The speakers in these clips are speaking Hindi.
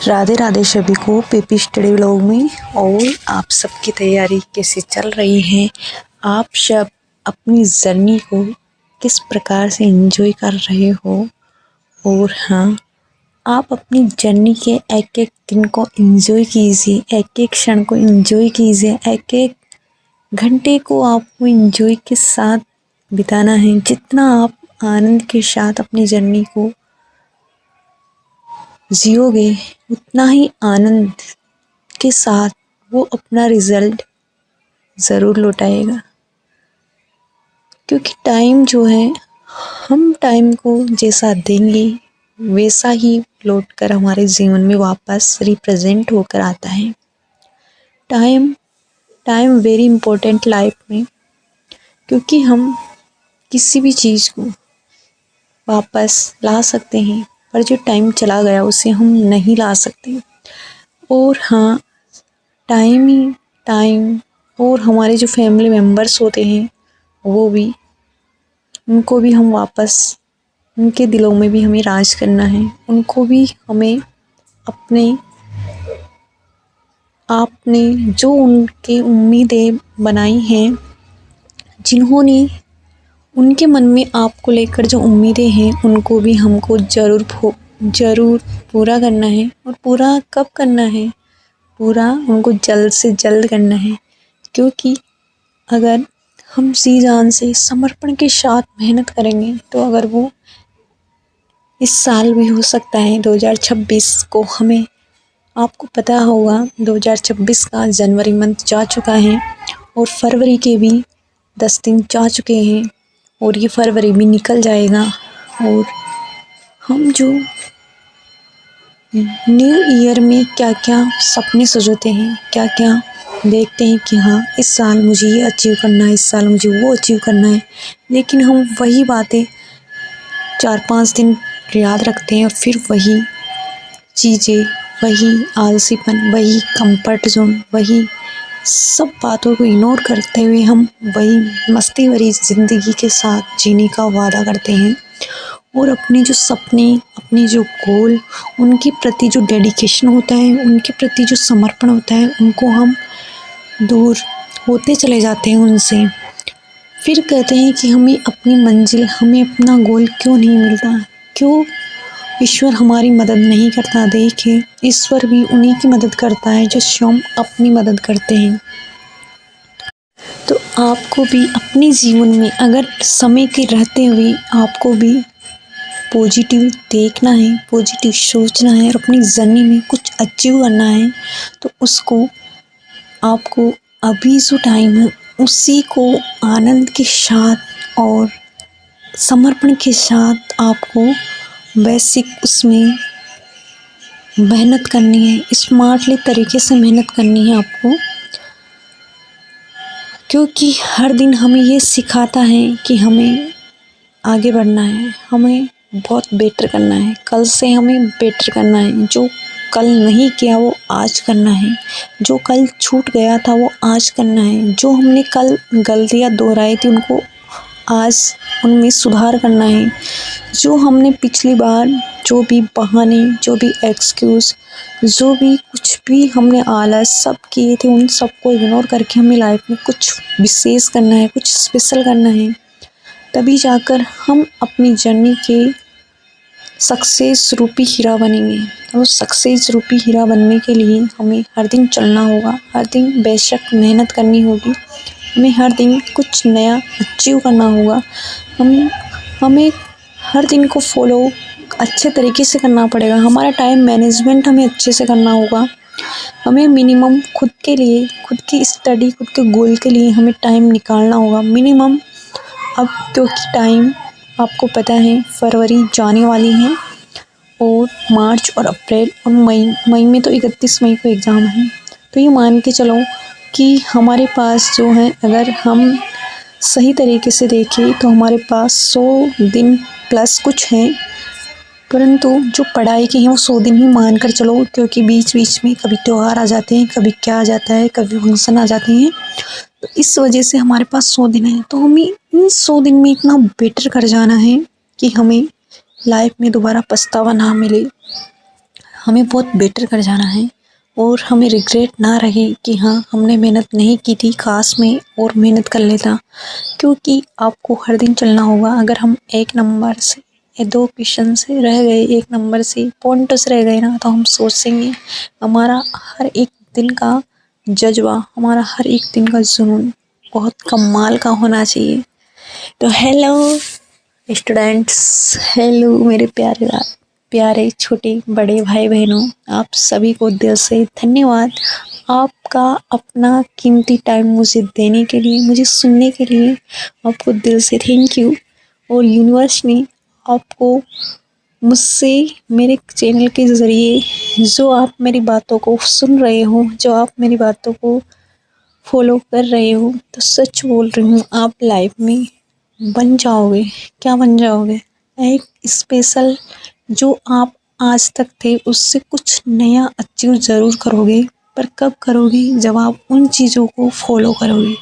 राधे राधे सभी को पीपी स्टडी व्लॉग में। और आप सबकी तैयारी कैसे चल रही है? आप सब अपनी जर्नी को किस प्रकार से एंजॉय कर रहे हो? और हाँ, आप अपनी जर्नी के एक एक दिन को एंजॉय कीजिए, एक एक क्षण को एंजॉय कीजिए, एक एक घंटे को आपको एंजॉय के साथ बिताना है। जितना आप आनंद के साथ अपनी जर्नी को जियोगे, उतना ही आनंद के साथ वो अपना रिजल्ट ज़रूर लौटाएगा। क्योंकि टाइम जो है, हम टाइम को जैसा देंगे वैसा ही लौट कर हमारे जीवन में वापस रिप्रेजेंट होकर आता है। टाइम वेरी इम्पोर्टेंट लाइफ में, क्योंकि हम किसी भी चीज़ को वापस ला सकते हैं, पर जो टाइम चला गया उसे हम नहीं ला सकते। और हाँ, टाइम और हमारे जो फैमिली मेम्बर्स होते हैं वो भी, उनको भी हम वापस, उनके दिलों में भी हमें राज करना है। उनको भी हमें आपने जो उनके उम्मीदें बनाई हैं, जिन्होंने उनके मन में आपको लेकर जो उम्मीदें हैं, उनको भी हमको ज़रूर पूरा करना है। और पूरा कब करना है? पूरा उनको जल्द से जल्द करना है। क्योंकि अगर हम जी जान से समर्पण के साथ मेहनत करेंगे तो अगर वो इस साल भी हो सकता है 2026 को, हमें आपको पता होगा 2026 का जनवरी मंथ जा चुका है और फरवरी के भी 10 दिन जा चुके हैं और ये फरवरी भी निकल जाएगा। और हम जो न्यू ईयर में क्या क्या सपने सजोते हैं, क्या क्या देखते हैं कि हाँ इस साल मुझे ये अचीव करना है, इस साल मुझे वो अचीव करना है, लेकिन हम वही बातें 4-5 दिन याद रखते हैं और फिर वही चीज़ें, वही आलसीपन, वही कंफर्ट जोन, वही सब बातों को इग्नोर करते हुए हम वही मस्ती भरी ज़िंदगी के साथ जीने का वादा करते हैं। और अपने जो सपने, अपने जो गोल, उनके प्रति जो डेडिकेशन होता है, उनके प्रति जो समर्पण होता है, उनको हम दूर होते चले जाते हैं उनसे। फिर कहते हैं कि हमें अपनी मंजिल, हमें अपना गोल क्यों नहीं मिलता, क्यों ईश्वर हमारी मदद नहीं करता। देखिए, ईश्वर भी उन्हीं की मदद करता है जो स्वयं अपनी मदद करते हैं। तो आपको भी अपने जीवन में अगर समय के रहते हुए आपको भी पॉजिटिव देखना है, पॉजिटिव सोचना है और अपनी जर्नी में कुछ अचीव करना है, तो उसको आपको अभी जो टाइम है उसी को आनंद के साथ और समर्पण के साथ आपको बेसिक उसमें मेहनत करनी है, स्मार्टली तरीके से मेहनत करनी है आपको। क्योंकि हर दिन हमें ये सिखाता है कि हमें आगे बढ़ना है, हमें बहुत बेटर करना है, कल से हमें बेटर करना है। जो कल नहीं किया वो आज करना है, जो कल छूट गया था वो आज करना है, जो हमने कल गलतियाँ दोहराई थी उनको आज उनमें सुधार करना है। जो हमने पिछली बार जो भी बहाने, जो भी एक्सक्यूज़, जो भी कुछ भी हमने आलस सब किए थे, उन सबको इग्नोर करके हमें लाइफ में कुछ विशेष करना है, कुछ स्पेशल करना है। तभी जाकर हम अपनी जर्नी के सक्सेस रूपी हीरा बनेंगे। और सक्सेस रूपी हीरा बनने के लिए हमें हर दिन चलना होगा, हर दिन बेशक मेहनत करनी होगी, हमें हर दिन कुछ नया अचीव करना होगा। हमें हर दिन को फॉलो अच्छे तरीके से करना पड़ेगा। हमारा टाइम मैनेजमेंट हमें अच्छे से करना होगा। हमें मिनिमम खुद के लिए, खुद की स्टडी, खुद के गोल के लिए हमें टाइम निकालना होगा मिनिमम। अब क्योंकि टाइम आपको पता है फरवरी जाने वाली है और मार्च और अप्रैल और मई में तो 31 मई को एग्ज़ाम है। तो ये मान के चलो कि हमारे पास जो है, अगर हम सही तरीके से देखें तो हमारे पास 100 दिन प्लस कुछ हैं, परंतु जो पढ़ाई के हैं वो 100 दिन ही मान कर चलो। क्योंकि बीच बीच में कभी त्यौहार आ जाते हैं, कभी क्या आ जाता है, कभी फंक्शन आ जाते हैं, तो इस वजह से हमारे पास 100 दिन है। तो हमें इन 100 दिन में इतना बेटर कर जाना है कि हमें लाइफ में दोबारा पछतावा ना मिले। हमें बहुत बेटर कर जाना है और हमें रिग्रेट ना रहे कि हाँ हमने मेहनत नहीं की थी, काश में और मेहनत कर लेता। क्योंकि आपको हर दिन चलना होगा। अगर हम 1 नंबर से या 2 क्वेश्चन से रह गए, 1 नंबर से पॉइंट्स रह गए ना, तो हम सोचेंगे हमारा हर एक दिन का जज्बा, हमारा हर एक दिन का जुनून बहुत कमाल का होना चाहिए। तो हेलो स्टूडेंट्स, हेलो मेरे प्यारे प्यारे छोटे बड़े भाई बहनों, आप सभी को दिल से धन्यवाद। आपका अपना कीमती टाइम मुझे देने के लिए, मुझे सुनने के लिए आपको दिल से थैंक यू। और यूनिवर्स ने आपको मुझसे मेरे चैनल के ज़रिए जो आप मेरी बातों को सुन रहे हो, जो आप मेरी बातों को फॉलो कर रहे हो, तो सच बोल रही हूँ, आप लाइफ में बन जाओगे। क्या बन जाओगे? एक स्पेशल, जो आप आज तक थे उससे कुछ नया अचीव ज़रूर करोगे, पर कब करोगे? जब आप उन चीज़ों को फॉलो करोगे।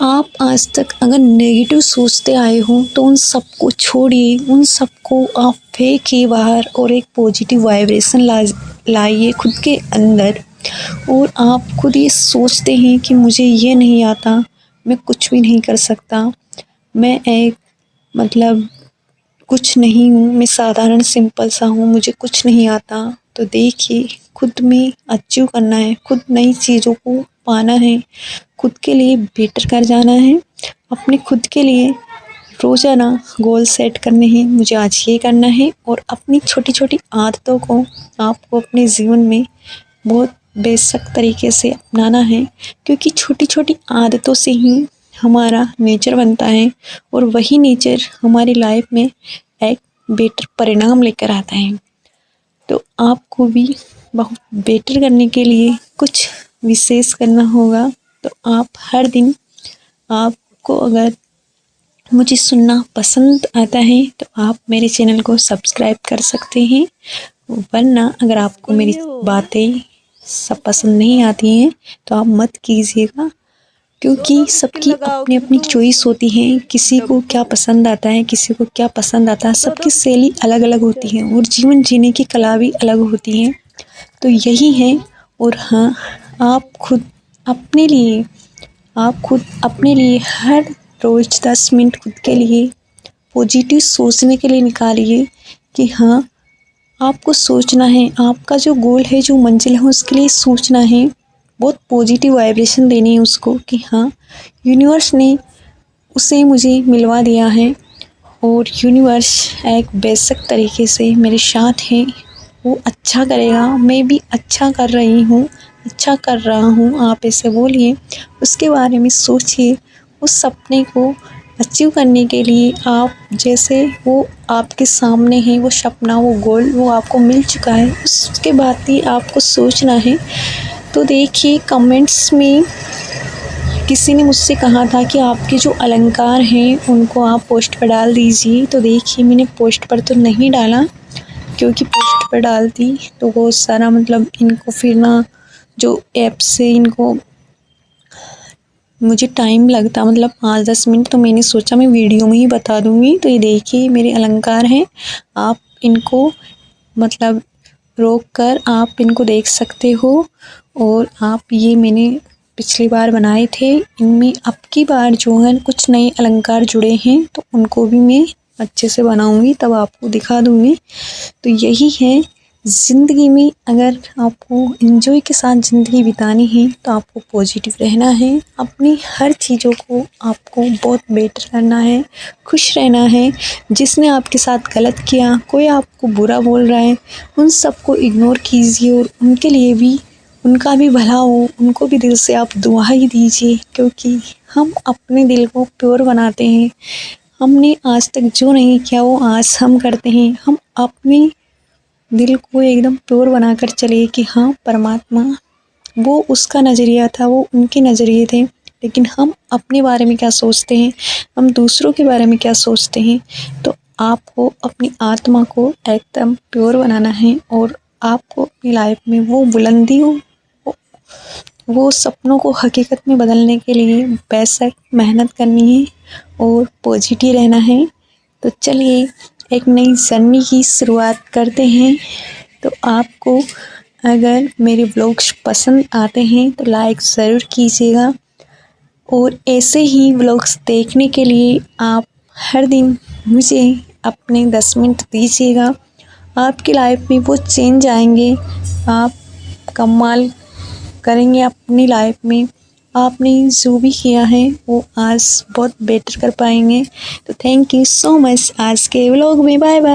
आप आज तक अगर नेगेटिव सोचते आए हो तो उन सबको छोड़िए, उन सबको आप फेंकिए बाहर और एक पॉजिटिव वाइब्रेशन लाइए खुद के अंदर। और आप खुद ये सोचते हैं कि मुझे ये नहीं आता, मैं कुछ भी नहीं कर सकता, मैं एक मतलब कुछ नहीं हूँ, मैं साधारण सिंपल सा हूँ, मुझे कुछ नहीं आता। तो देखिए, खुद में अचीव करना है, खुद नई चीज़ों को पाना है, खुद के लिए बेटर कर जाना है, अपने खुद के लिए रोज़ाना गोल सेट करने हैं, मुझे आज ये करना है। और अपनी छोटी छोटी आदतों को आपको अपने जीवन में बहुत बेशक तरीके से अपनाना है, क्योंकि छोटी छोटी आदतों से ही हमारा नेचर बनता है और वही नेचर हमारी लाइफ में एक बेटर परिणाम लेकर आता है। तो आपको भी बहुत बेटर करने के लिए कुछ विशेष करना होगा। तो आप हर दिन, आपको अगर मुझे सुनना पसंद आता है तो आप मेरे चैनल को सब्सक्राइब कर सकते हैं, वरना अगर आपको मेरी बातें सब पसंद नहीं आती हैं तो आप मत कीजिएगा, क्योंकि सबकी अपनी अपनी चॉइस होती है। किसी को क्या पसंद आता है, किसी को क्या पसंद आता है, सबकी शैली अलग अलग होती है और जीवन जीने की कला भी अलग होती है। तो यही है। और हाँ, आप खुद अपने लिए, हर रोज़ 10 मिनट खुद के लिए पॉजिटिव सोचने के लिए निकालिए कि हाँ, आपको सोचना है, आपका जो गोल है, जो मंजिल है, उसके लिए सोचना है, बहुत पॉजिटिव वाइब्रेशन देनी है उसको कि हाँ, यूनिवर्स ने उसे मुझे मिलवा दिया है और यूनिवर्स एक बेशक तरीके से मेरे साथ है, वो अच्छा करेगा, मैं भी अच्छा कर रही हूँ, अच्छा कर रहा हूँ। आप ऐसे बोलिए, उसके बारे में सोचिए, उस सपने को अचीव करने के लिए आप जैसे वो आपके सामने है, वो सपना, वो गोल, वो आपको मिल चुका है, उसके बाद ही आपको सोचना है। तो देखिए, कमेंट्स में किसी ने मुझसे कहा था कि आपके जो अलंकार हैं उनको आप पोस्ट पर डाल दीजिए। तो देखिए, मैंने पोस्ट पर तो नहीं डाला, क्योंकि पोस्ट पर डालती तो बहुत सारा इनको फिर ना, जो ऐप से इनको मुझे टाइम लगता 5-10 मिनट, तो मैंने सोचा मैं वीडियो में ही बता दूंगी। तो ये देखिए, मेरे अलंकार हैं, आप इनको रोक कर आप इनको देख सकते हो। और आप ये मैंने पिछली बार बनाए थे, इनमें अब की बार जो है कुछ नए अलंकार जुड़े हैं, तो उनको भी मैं अच्छे से बनाऊंगी, तब आपको दिखा दूंगी। तो यही है ज़िंदगी में, अगर आपको एंजॉय के साथ ज़िंदगी बितानी है तो आपको पॉजिटिव रहना है, अपनी हर चीज़ों को आपको बहुत बेटर करना है, खुश रहना है। जिसने आपके साथ गलत किया, कोई आपको बुरा बोल रहा है, उन सबको इग्नोर कीजिए और उनके लिए भी, उनका भी भला हो, उनको भी दिल से आप दुआ ही दीजिए, क्योंकि हम अपने दिल को प्योर बनाते हैं। हमने आज तक जो नहीं किया वो आज हम करते हैं। हम अपने दिल को एकदम प्योर बनाकर चलिए कि हाँ, परमात्मा, वो उसका नज़रिया था, वो उनके नज़रिए थे, लेकिन हम अपने बारे में क्या सोचते हैं, हम दूसरों के बारे में क्या सोचते हैं। तो आपको अपनी आत्मा को एकदम प्योर बनाना है और आपको अपनी लाइफ में वो बुलंदियों, वो सपनों को हकीकत में बदलने के लिए बेशक मेहनत करनी है और पॉजिटिव रहना है। तो चलिए, एक नई जर्नी की शुरुआत करते हैं। तो आपको अगर मेरे व्लॉग्स पसंद आते हैं तो लाइक ज़रूर कीजिएगा, और ऐसे ही व्लॉग्स देखने के लिए आप हर दिन मुझे अपने 10 मिनट दीजिएगा। आपकी लाइफ में वो चेंज आएंगे, आप कमाल करेंगे अपनी लाइफ में। आपने जो भी किया है वो आज बहुत बेटर कर पाएंगे। तो थैंक यू सो मच आज के व्लॉग में। Bye bye.